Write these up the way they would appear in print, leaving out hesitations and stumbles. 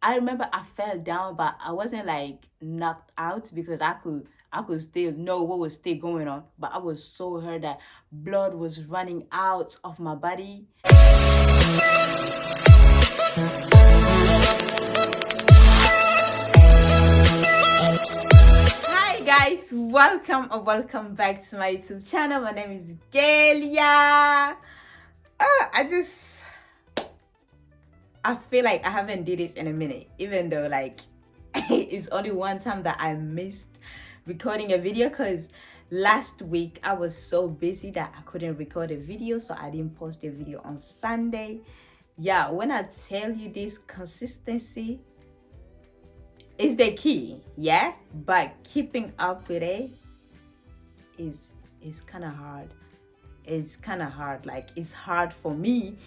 I remember I fell down, but I wasn't like knocked out because I could still know what was still going on. But I was so hurt that blood was running out of my body. Hi guys, welcome or welcome back to my YouTube channel. My name is Galia. I feel like I haven't did this in a minute, even though like it's only one time that I missed recording a video because last week I was so busy that I couldn't record a video, so I didn't post a video on Sunday. Yeah, when I tell you this, consistency is the key, yeah, but keeping up with it is kind of hard. It's kind of hard. Like, it's hard for me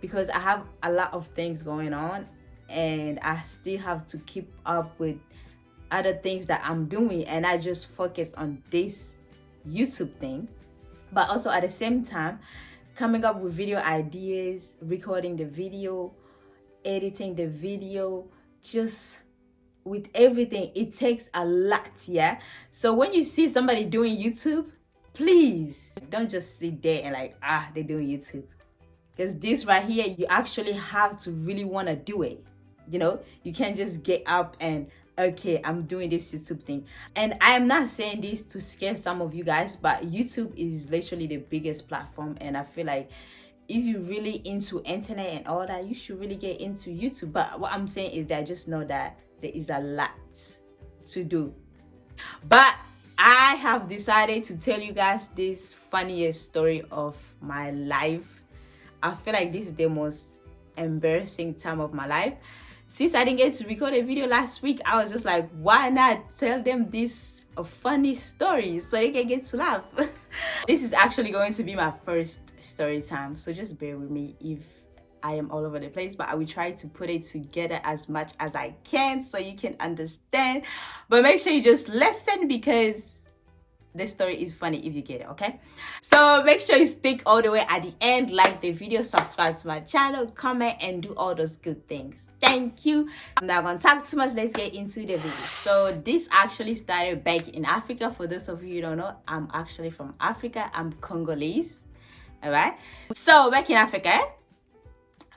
because I have a lot of things going on and I still have to keep up with other things that I'm doing, and I just focus on this YouTube thing, but also at the same time coming up with video ideas, recording the video, editing the video, just with everything. It takes a lot, yeah. So when you see somebody doing YouTube, please don't just sit there and like, they're doing YouTube, because this right here, you actually have to really want to do it. You know, you can't just get up and, okay, I'm doing this YouTube thing. And I am not saying this to scare some of you guys, but YouTube is literally the biggest platform, and I feel like if you're really into internet and all that, you should really get into YouTube. But what I'm saying is that just know that there is a lot to do. But I have decided to tell you guys this funniest story of my life. I feel like this is the most embarrassing time of my life. Since I didn't get to record a video last week, I was just like, why not tell them this funny story so they can get to laugh? This is actually going to be my first story time, so just bear with me if I am all over the place, but I will try to put it together as much as I can so you can understand. But make sure you just listen because the story is funny if you get it, okay? So make sure you stick all the way at the end, like the video, subscribe to my channel, comment, and do all those good things. Thank you. I'm not gonna talk too much. Let's get into the video. So this actually started back in Africa. For those of you who don't know, I'm actually from Africa. I'm Congolese. All right. So back in Africa,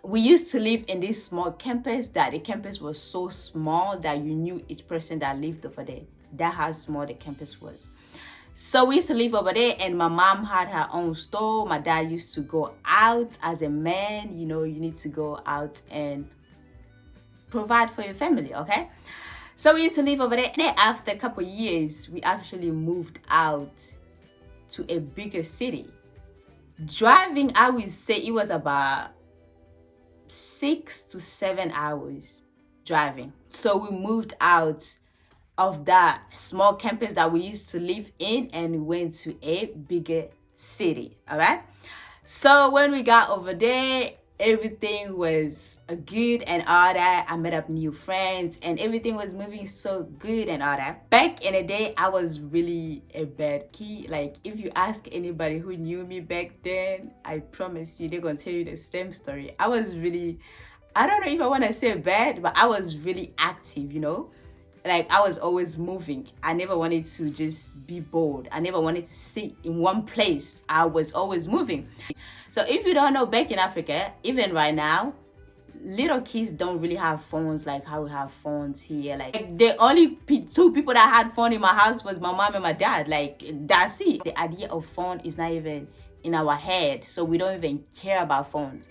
we used to live in this small campus. That the campus was so small that you knew each person that lived over there. That's how small the campus was. So we used to live over there, and my mom had her own store. My dad used to go out as a man. You know, you need to go out and provide for your family, okay? So we used to live over there. And then after a couple of years, we actually moved out to a bigger city. Driving, I would say it was about 6 to 7 hours driving. So we moved out of that small campus that we used to live in and went to a bigger city. All right. So when we got over there, everything was good and all that. I met up new friends and everything was moving so good and all that. Back in the day, I was really a bad kid. Like, if you ask anybody who knew me back then, I promise you they're gonna tell you the same story. I was really, I don't know if I want to say bad, but I was really active, you know. Like, I was always moving. I never wanted to just be bored. I never wanted to sit in one place. I was always moving. So if you don't know, back in Africa, even right now, little kids don't really have phones like how we have phones here. Like the only two people that had phone in my house was my mom and my dad. Like, that's it. The idea of phone is not even in our head. So we don't even care about phones.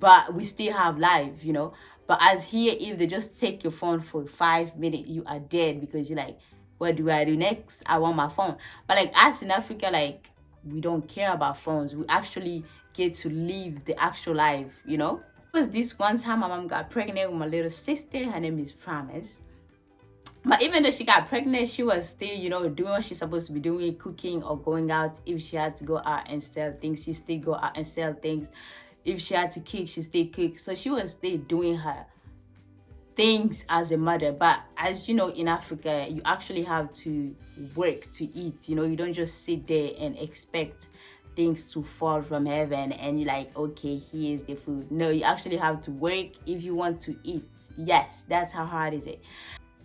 But we still have life, you know. But as here, if they just take your phone for 5 minutes, you are dead because you're like, what do I do next? I want my phone. But like us in Africa, like, we don't care about phones. We actually get to live the actual life, you know? It was this one time my mom got pregnant with my little sister. Her name is Promise. But even though she got pregnant, she was still, you know, doing what she's supposed to be doing, cooking or going out. If she had to go out and sell things, she still go out and sell things. If she had to cook, she still cook. So she was still doing her things as a mother. But as you know, in Africa, you actually have to work to eat. You know, you don't just sit there and expect things to fall from heaven and you're like, okay, here's the food. No, you actually have to work if you want to eat. Yes, that's how hard is it.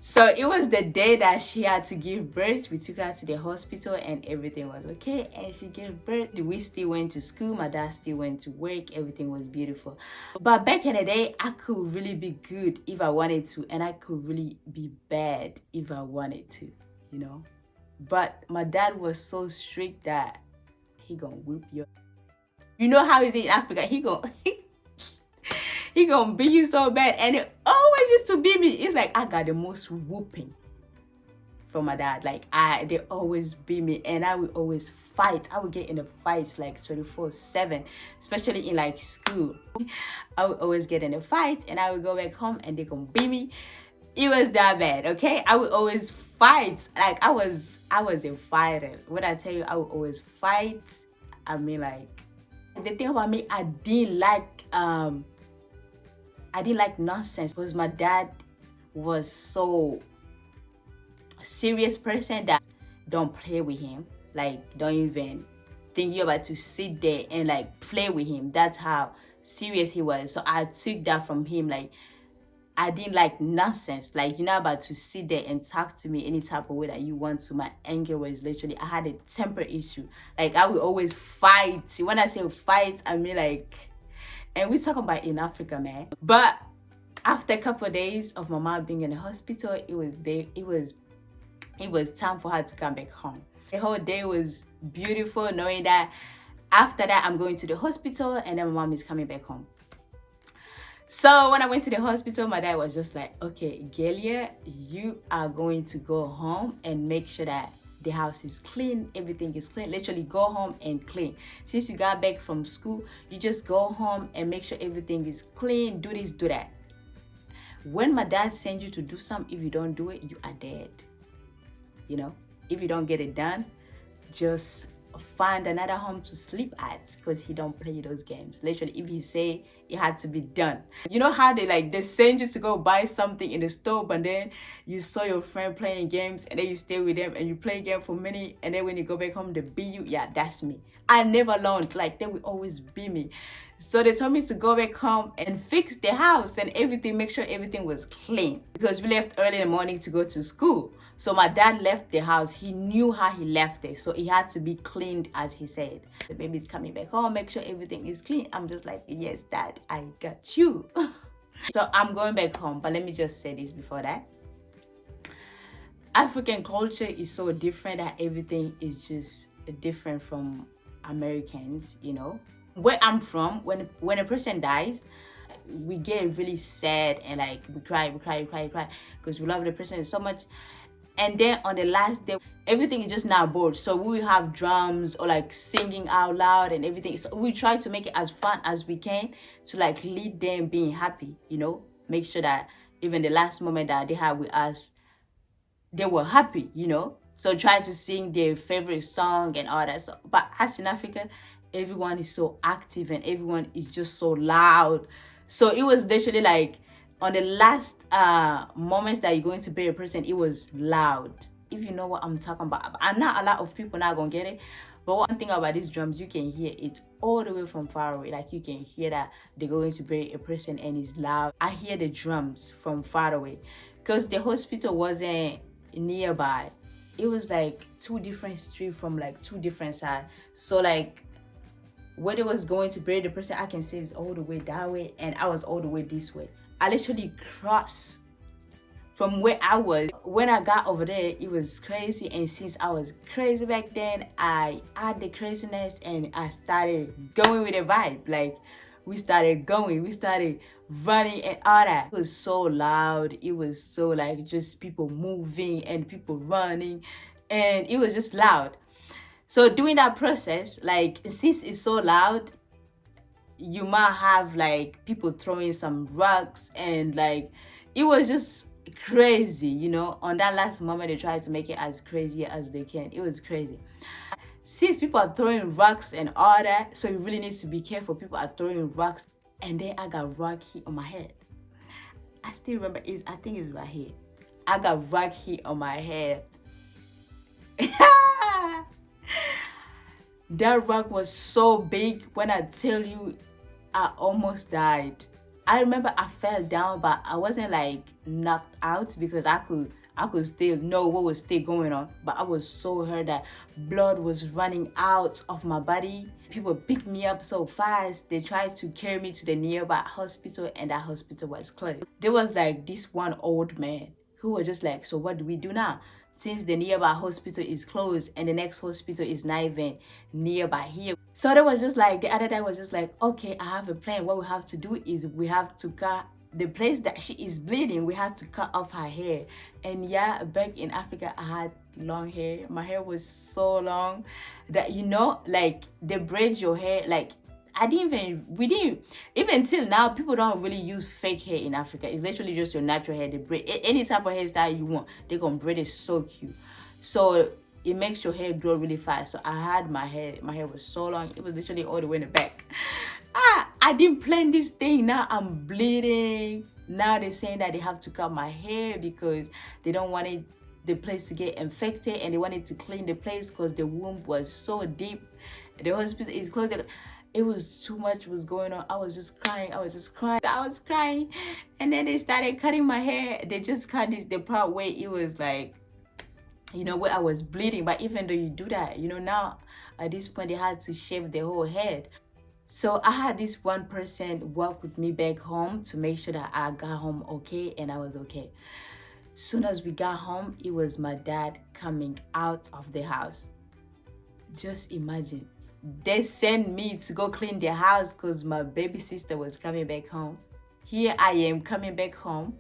So it was the day that she had to give birth. We took her to the hospital and everything was okay. And she gave birth. We still went to school. My dad still went to work. Everything was beautiful. But back in the day, I could really be good if I wanted to. And I could really be bad if I wanted to, you know. But my dad was so strict that he gonna whoop you. You know how is it in Africa? He gonna beat you so bad, and it always used to beat me. It's like I got the most whooping from my dad. Like they always beat me, and I would always fight. I would get in the fights like 24/7, especially in like school. I would always get in a fight, and I would go back home, and they gonna beat me. It was that bad, okay? I would always fight. Like I was a fighter. When I tell you I would always fight, I mean like the thing about me, I didn't like nonsense because my dad was so serious person that don't play with him. Like don't even think you're about to sit there and like play with him. That's how serious he was. So I took that from him. Like I didn't like nonsense. Like you're not about to sit there and talk to me any type of way that you want to. My anger was literally, I had a temper issue. Like I would always fight. When I say fight, I mean like, and we talking about in Africa, man. But after a couple of days of my mom being in the hospital, it was time for her to come back home. The whole day was beautiful, knowing that after that I'm going to the hospital and then my mom is coming back home. So when I went to the hospital, my dad was just like, okay, Gelia, you are going to go home and make sure that the house is clean, everything is clean. Literally go home and clean. Since you got back from school, you just go home and make sure everything is clean, do this, do that. When my dad sends you to do something, if you don't do it, you are dead. You know, if you don't get it done, just find another home to sleep at, because he don't play those games. Literally, if he say it had to be done. You know how they send you to go buy something in the store, but then you saw your friend playing games and then you stay with them and you play a game for minute, and then when you go back home they beat you. Yeah, that's me. I never learned. Like they would always beat me. So they told me to go back home and fix the house and everything, make sure everything was clean, because we left early in the morning to go to school. So my dad left the house. He knew how he left it, so it had to be cleaned as he said. The baby's coming back home, make sure everything is clean. I'm just like, yes, Dad, I got you. So I'm going back home, but let me just say this before that. African culture is so different that everything is just different from Americans, you know. Where I'm from, when a person dies, we get really sad and like we cry because we love the person so much. And then on the last day, everything is just now bored. So we will have drums or like singing out loud and everything. So we try to make it as fun as we can to like lead them being happy, you know, make sure that even the last moment that they had with us, they were happy, you know. So try to sing their favorite song and all that stuff. But as in Africa, everyone is so active and everyone is just so loud. So it was literally like on the last moments that you're going to bury a person, it was loud. If you know what I'm talking about. And not a lot of people not gonna get it. But one thing about these drums, you can hear it all the way from far away. Like you can hear that they're going to bury a person and it's loud. I hear the drums from far away because the hospital wasn't nearby. It was like two different streets from like two different sides. So like when it was going to bury the person, I can see it's all the way that way and I was all the way this way. I literally crossed from where I was. When I got over there, it was crazy, and since I was crazy back then, I had the craziness and I started going with the vibe. Like we started going, we started running and all that. It was so loud. It was so like just people moving and people running, and it was just loud. So during that process, like since it's so loud, you might have like people throwing some rocks and like it was just crazy, you know. On that last moment they tried to make it as crazy as they can. It was crazy. Since people are throwing rocks and all that, so you really need to be careful. People are throwing rocks, and then I got rock hit on my head. I still remember, I think it's right here. I got rock hit on my head. That rock was so big, when I tell you, I almost died. I remember I fell down, but I wasn't like knocked out because I could still know what was still going on. But I was so hurt that blood was running out of my body. People picked me up so fast. They tried to carry me to the nearby hospital, and that hospital was closed. There was like this one old man who was just like, so what do we do now? Since the nearby hospital is closed and the next hospital is not even nearby here. So there was just like, the other day was just like, okay, I have a plan. What we have to do is we have to cut the place that she is bleeding. We had to cut off her hair. And yeah, back in Africa, I had long hair. My hair was so long that, like they braid your hair. Like we didn't even till now, people don't really use fake hair in Africa. It's literally just your natural hair. They braid any type of hairstyle you want, they're gonna braid it so cute. So it makes your hair grow really fast. So I had my hair was so long, it was literally all the way in the back. I didn't plan this thing. Now I'm bleeding. Now they're saying that they have to cut my hair because they don't want the place to get infected, and they wanted to clean the place because the wound was so deep. The hospital is closed. It was too much was going on. I was just crying. I was crying. And then they started cutting my hair. They just cut the part where it was like, where I was bleeding. But even though you do that, now at this point they had to shave the whole head. So I had this one person work with me back home to make sure that I got home okay, and I was okay. Soon as we got home, it was my dad coming out of the house. Just imagine. They sent me to go clean their house because my baby sister was coming back home. Here I am coming back home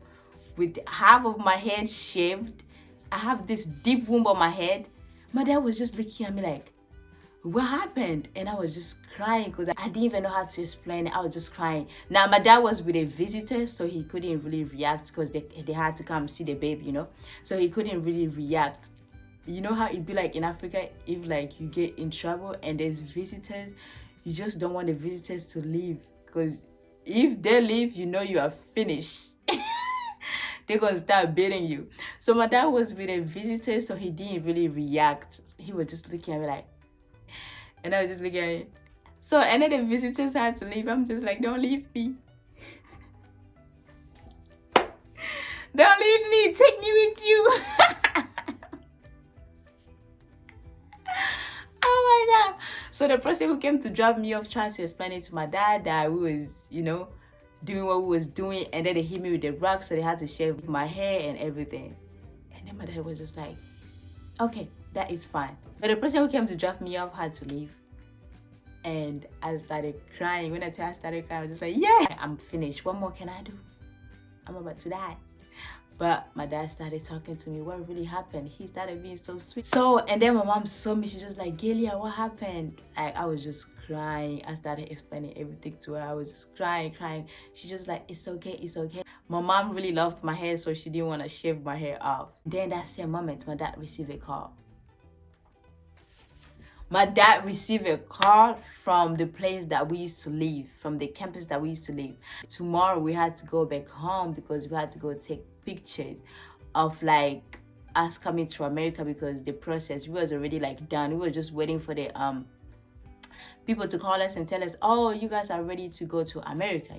with half of my head shaved. I have this deep wound on my head. My dad was just looking at me like, what happened? And I was just crying because I didn't even know how to explain it. I was just crying. Now my dad was with a visitor, so he couldn't really react because they had to come see the baby, so he couldn't really react. You know how it'd be like in Africa, if like you get in trouble and there's visitors, you just don't want the visitors to leave, because if they leave, you are finished. They're gonna start beating you. So my dad was with a visitor, so he didn't really react. He was just looking at me like, and I was just looking at him. So, and then the visitors had to leave. I'm just like, don't leave me. Don't leave me. Take me with you. Oh my God. So the person who came to drop me off tried to explain it to my dad that we was, doing what we was doing. And then they hit me with the rock. So they had to shave my hair and everything. And then my dad was just like, okay, that is fine. But the person who came to drop me off had to leave. And I started crying. When I started crying, I was just like, yeah, I'm finished. What more can I do? I'm about to die. But my dad started talking to me. What really happened? He started being so sweet. So, and then my mom saw me. She just like, Galia, what happened? I was just crying. I started explaining everything to her. I was just crying. She just like, it's okay, it's okay. My mom really loved my hair, so she didn't want to shave my hair off. Then that same moment, my dad received a call. My dad received a call from the place that we used to live, from the campus that we used to live. Tomorrow we had to go back home because we had to go take pictures of like us coming to America, because the process was already like done. We were just waiting for the people to call us and tell us, oh, you guys are ready to go to America,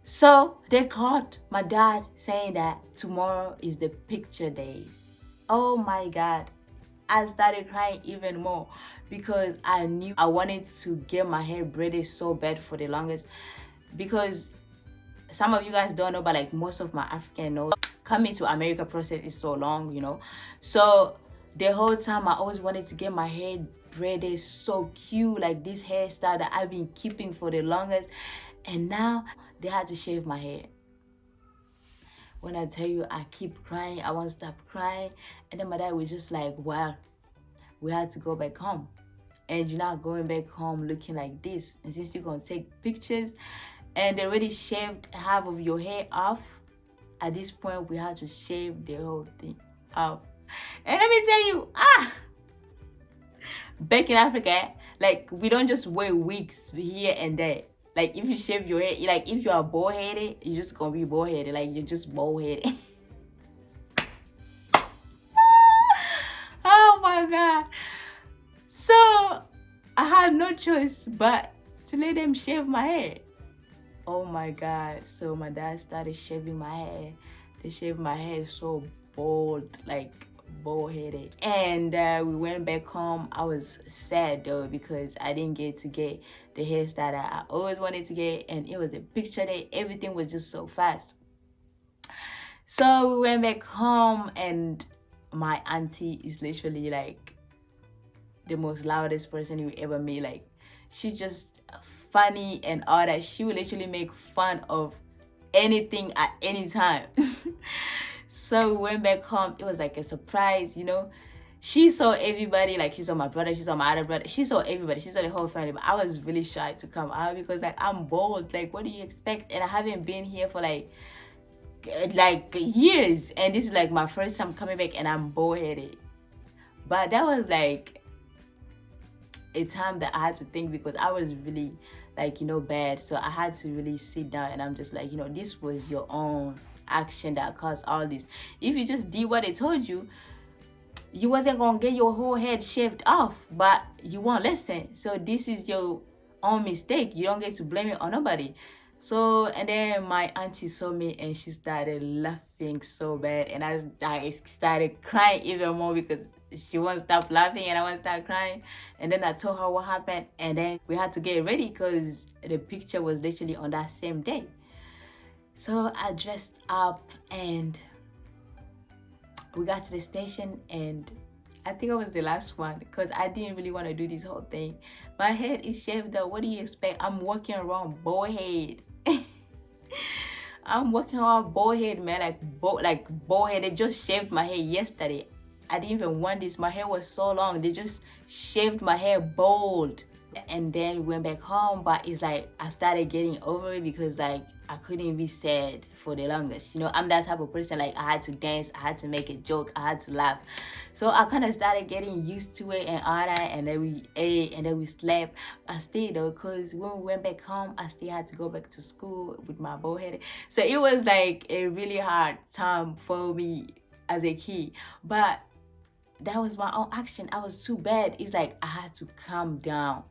So they called my dad saying that tomorrow is the picture day. Oh my God. I started crying even more because I knew I wanted to get my hair braided so bad for the longest, because some of you guys don't know, but like most of my African know, coming to America process is so long, So the whole time I always wanted to get my hair braided so cute, like this hairstyle that I've been keeping for the longest, and now they had to shave my hair. When I tell you, I keep crying, I won't stop crying. And then my dad was just like, well, we had to go back home. And you're not going back home looking like this. And since you're going to take pictures and they already shaved half of your hair off, at this point, we had to shave the whole thing off. And let me tell you, back in Africa, like we don't just wear wigs here and there. Like if you shave your hair, like if you are bald-headed, you're just gonna be bald-headed. Like you're just bald-headed. Oh my God. So I had no choice but to let them shave my hair. Oh my god. So my dad started shaving my hair. They shaved my hair so bald, like bald headed. And we went back home. I was sad though because I didn't get to get the hairstyle that I always wanted to get, and it was a picture day. Everything was just so fast. So we went back home, and my auntie is literally like the most loudest person you ever meet. Like, she's just funny and all that. She will literally make fun of anything at any time. So we went back home. It was like a surprise, you know. She saw everybody, like she saw my brother, she saw my other brother, she saw everybody, she saw the whole family. But I was really shy to come out because like I'm bold. Like, what do you expect? And I haven't been here for like years, and this is like my first time coming back, and I'm bald-headed. But that was like a time that I had to think because I was really like, you know, bad. So I had to really sit down, and I'm just like, you know, this was your own action that caused all this. If you just did what they told you, you wasn't gonna get your whole head shaved off, but you won't listen. So this is your own mistake. You don't get to blame it on nobody. So, and then my auntie saw me and she started laughing so bad, and I started crying even more because she won't stop laughing and I won't start crying. And then I told her what happened, and then we had to get ready because the picture was literally on that same day. So I dressed up and we got to the station, and I think I was the last one because I didn't really want to do this whole thing. My head is shaved up. What do you expect? I'm walking around bald head. I'm walking around bald head, man, like bald head. They just shaved my hair yesterday. I didn't even want this. My hair was so long. They just shaved my hair bald. And then we went back home, but it's like I started getting over it because like I couldn't be sad for the longest. You know, I'm that type of person. Like, I had to dance, I had to make a joke, I had to laugh. So I kind of started getting used to it and all that. And then we ate and then we slept. I stayed though, because when we went back home, I still had to go back to school with my bald head. So it was like a really hard time for me as a kid. But that was my own action. I was too bad. It's like I had to calm down.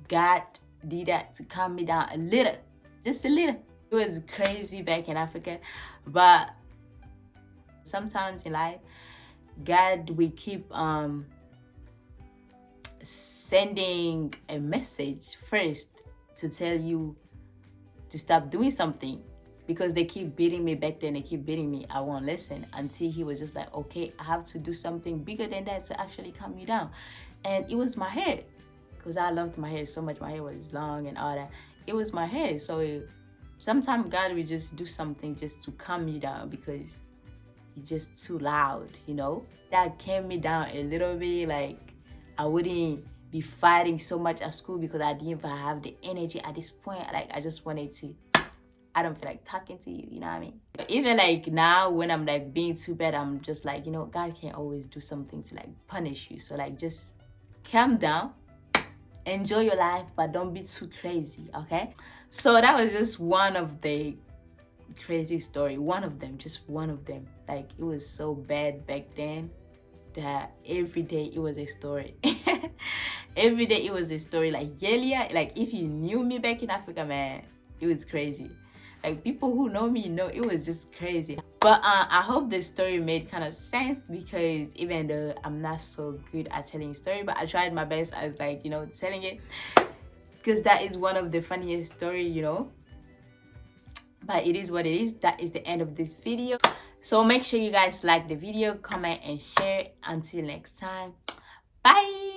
God did that to calm me down a little, just a little. It was crazy back in Africa, but sometimes in life, God will keep sending a message first to tell you to stop doing something, because they keep beating me back then. They keep beating me. I won't listen until he was just like, okay, I have to do something bigger than that to actually calm me down. And it was my hair. Because I loved my hair so much. My hair was long and all that. It was my hair. So sometimes God will just do something just to calm me down because you're just too loud, you know. That calmed me down a little bit. Like, I wouldn't be fighting so much at school because I didn't even have the energy at this point. Like, I just wanted to, I don't feel like talking to you, you know what I mean? But even like now when I'm like being too bad, I'm just like, you know, God can't always do something to like punish you. So like, just calm down. Enjoy your life, but don't be too crazy, okay? So that was just one of the crazy story. One of them, just one of them. Like, it was so bad back then that every day it was a story. Every day it was a story. Like, Yelia, like if you knew me back in Africa, man, it was crazy. Like, people who know me know it was just crazy. But I hope the story made kind of sense, because even though I'm not so good at telling story, but I tried my best as like, you know, telling it, because that is one of the funniest story, you know. But it is what it is. That is the end of this video. So make sure you guys like the video, comment and share. Until next time, bye.